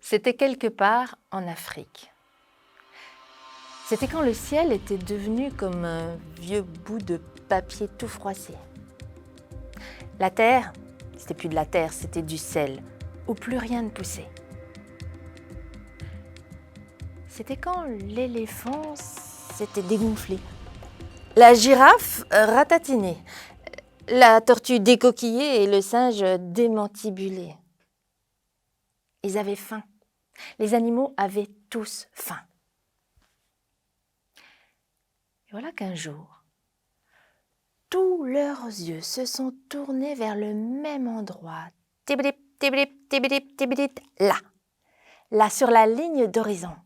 C'était quelque part en Afrique. C'était quand le ciel était devenu comme un vieux bout de papier tout froissé. La terre, c'était plus de la terre, c'était du sel, où plus rien ne poussait. C'était quand l'éléphant s'était dégonflé, la girafe ratatinée, la tortue décoquillée et le singe démantibulé. Ils avaient faim. Les animaux avaient tous faim. Et voilà qu'un jour, tous leurs yeux se sont tournés vers le même endroit. Tibidip, tibidip, tibidip, tibidip, là. Là, sur la ligne d'horizon,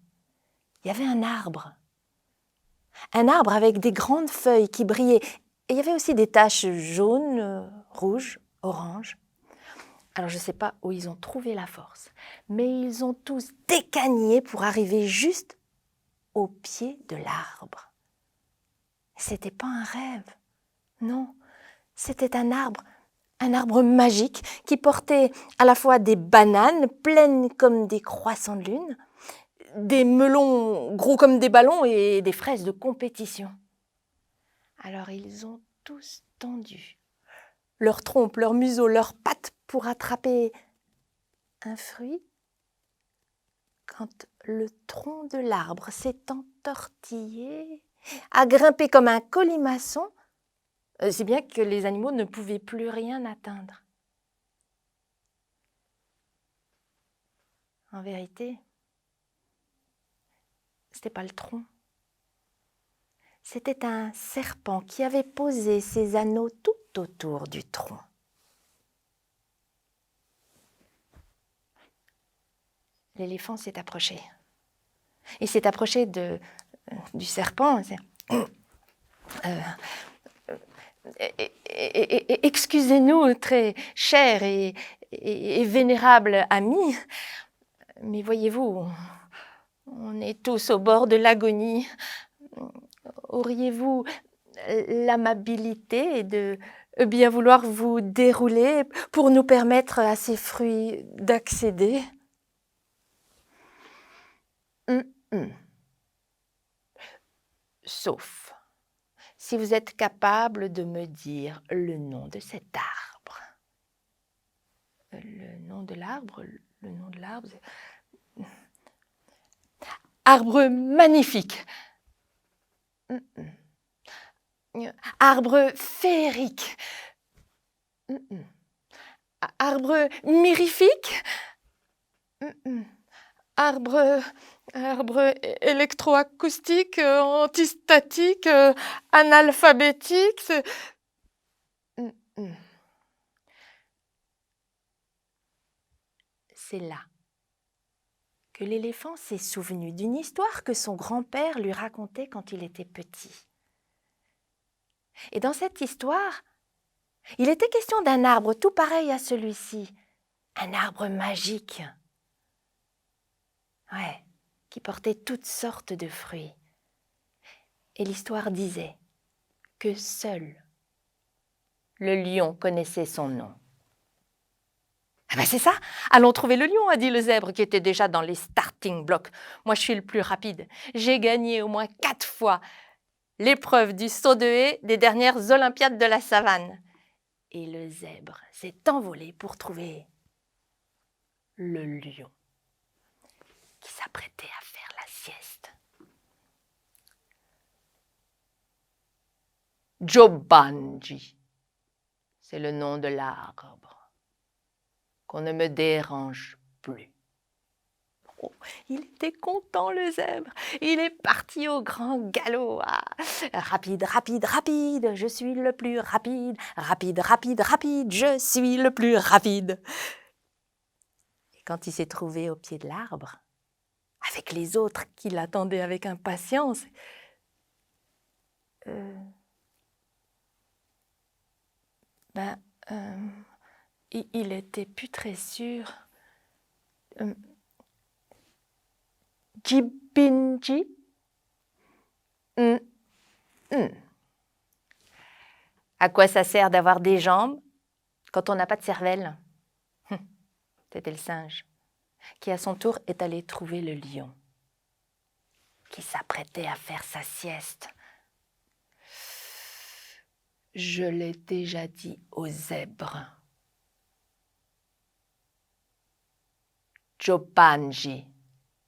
il y avait un arbre. Un arbre avec des grandes feuilles qui brillaient. Et il y avait aussi des taches jaunes, rouges, oranges. Alors, je ne sais pas où ils ont trouvé la force, mais ils ont tous décagné pour arriver juste au pied de l'arbre. C'était pas un rêve, non, c'était un arbre magique qui portait à la fois des bananes pleines comme des croissants de lune, des melons gros comme des ballons et des fraises de compétition. Alors ils ont tous tendu leur trompe, leur museau, leurs pattes pour attraper un fruit. Quand le tronc de l'arbre s'est entortillé, a grimpé comme un colimaçon, si bien que les animaux ne pouvaient plus rien atteindre. En vérité, ce n'était pas le tronc. C'était un serpent qui avait posé ses anneaux tout autour du tronc. L'éléphant s'est approché. Il s'est approché du serpent. Excusez-nous, très cher et vénérable ami, mais voyez-vous, on est tous au bord de l'agonie. Auriez-vous l'amabilité de bien vouloir vous dérouler pour nous permettre à ces fruits d'accéder? Sauf si vous êtes capable de me dire le nom de cet arbre. Le nom de l'arbre, arbre magnifique. Arbre féerique. Arbre mirifique. Arbre électroacoustique, antistatique, analphabétique. C'est là que l'éléphant s'est souvenu d'une histoire que son grand-père lui racontait quand il était petit. Et dans cette histoire, il était question d'un arbre tout pareil à celui-ci, un arbre magique. Ouais, qui portait toutes sortes de fruits. Et l'histoire disait que seul le lion connaissait son nom. Ah ben c'est ça, allons trouver le lion, a dit le zèbre qui était déjà dans les starting blocks. Moi je suis le plus rapide, j'ai gagné au moins 4 fois l'épreuve du saut de haie des dernières Olympiades de la savane. Et le zèbre s'est envolé pour trouver le lion qui s'apprêtait à faire la sieste. Jumanji, c'est le nom de l'arbre. Qu'on ne me dérange plus. Oh, il était content le zèbre, il est parti au grand galop. Ah, rapide, rapide, rapide, je suis le plus rapide. Rapide, rapide, rapide, je suis le plus rapide. Et quand il s'est trouvé au pied de l'arbre, avec les autres qui l'attendaient avec impatience, il était plus très sûr. Jibinji. À quoi ça sert d'avoir des jambes quand on n'a pas de cervelle? C'était le singe, qui à son tour est allé trouver le lion, qui s'apprêtait à faire sa sieste. Je l'ai déjà dit aux zèbres. Jobanji,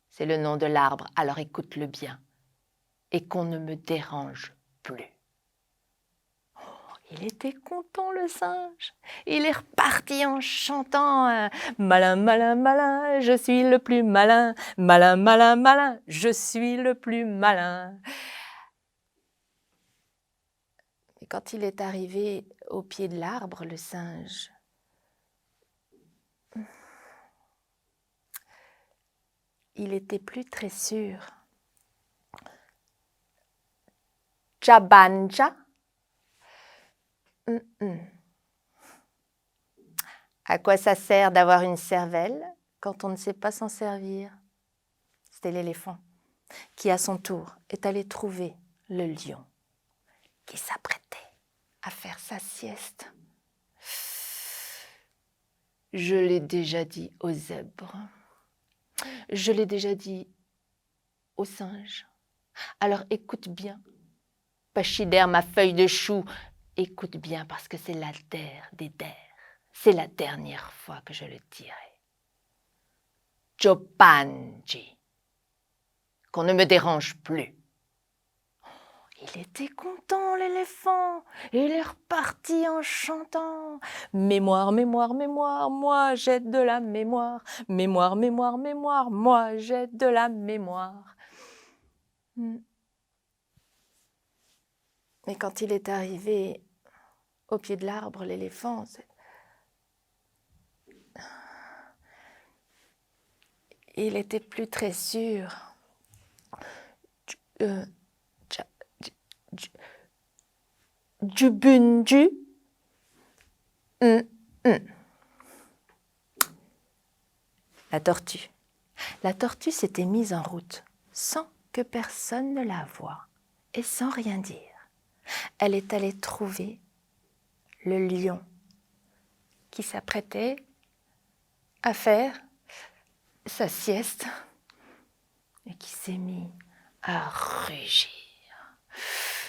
c'est le nom de l'arbre, alors écoute-le bien. Et qu'on ne me dérange plus. Oh, il était content le singe. Il est reparti en chantant malin, malin, malin, je suis le plus malin. Malin, malin, malin, je suis le plus malin. Et quand il est arrivé au pied de l'arbre, le singe, il était plus très sûr. Jabanja. À quoi ça sert d'avoir une cervelle quand on ne sait pas s'en servir? C'était l'éléphant qui, à son tour, est allé trouver le lion qui s'apprêtait à faire sa sieste. Je l'ai déjà dit aux zèbres. Je l'ai déjà dit aux singes. Alors écoute bien, Pachyderme, ma feuille de chou, écoute bien parce que c'est la der des der. C'est la dernière fois que je le dirai. Jobanji, qu'on ne me dérange plus. Il était content, l'éléphant. Il est reparti en chantant. Mémoire, mémoire, mémoire, moi j'ai de la mémoire. Mémoire, mémoire, mémoire, moi j'ai de la mémoire. Mais quand il est arrivé au pied de l'arbre, l'éléphant, il était plus très sûr. Jubunju. La tortue. La tortue s'était mise en route sans que personne ne la voie et sans rien dire. Elle est allée trouver le lion qui s'apprêtait à faire sa sieste et qui s'est mis à rugir.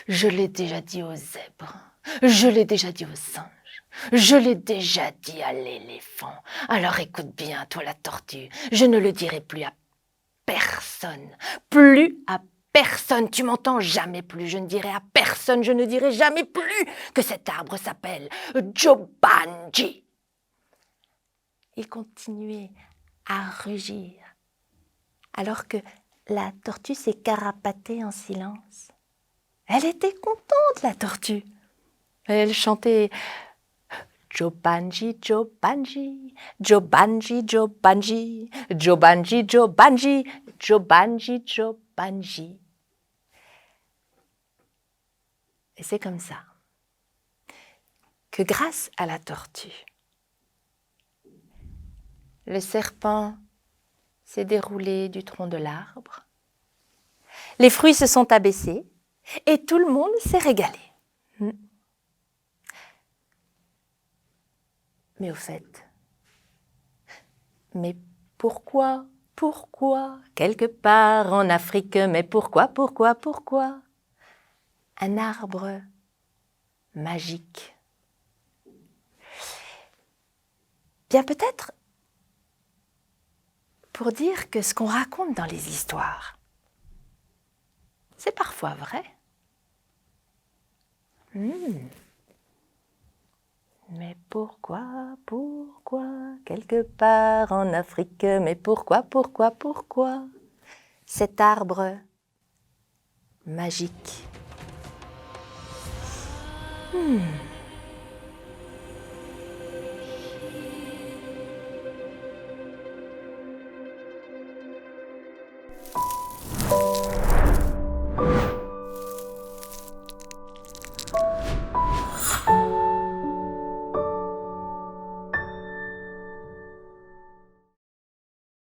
Je l'ai déjà dit aux zèbres, je l'ai déjà dit aux singes, je l'ai déjà dit à l'éléphant. Alors écoute bien, toi la tortue, je ne le dirai plus à personne, plus à personne, tu m'entends, jamais plus, je ne dirai à personne, je ne dirai jamais plus que cet arbre s'appelle Jobanji. Il continuait à rugir, alors que la tortue s'est carapatée en silence. Elle était contente, la tortue. Elle chantait Jobanji, Jobanji, Jobanji, Jobanji, Jobanji, Jobanji, Jobanji, Jobanji. Et c'est comme ça que grâce à la tortue, le serpent s'est déroulé du tronc de l'arbre, les fruits se sont abaissés et tout le monde s'est régalé. Mais au fait, mais pourquoi, quelque part en Afrique, mais pourquoi un arbre magique? Bien peut-être pour dire que ce qu'on raconte dans les histoires, c'est parfois vrai. Mais pourquoi, quelque part en Afrique, mais pourquoi cet arbre magique?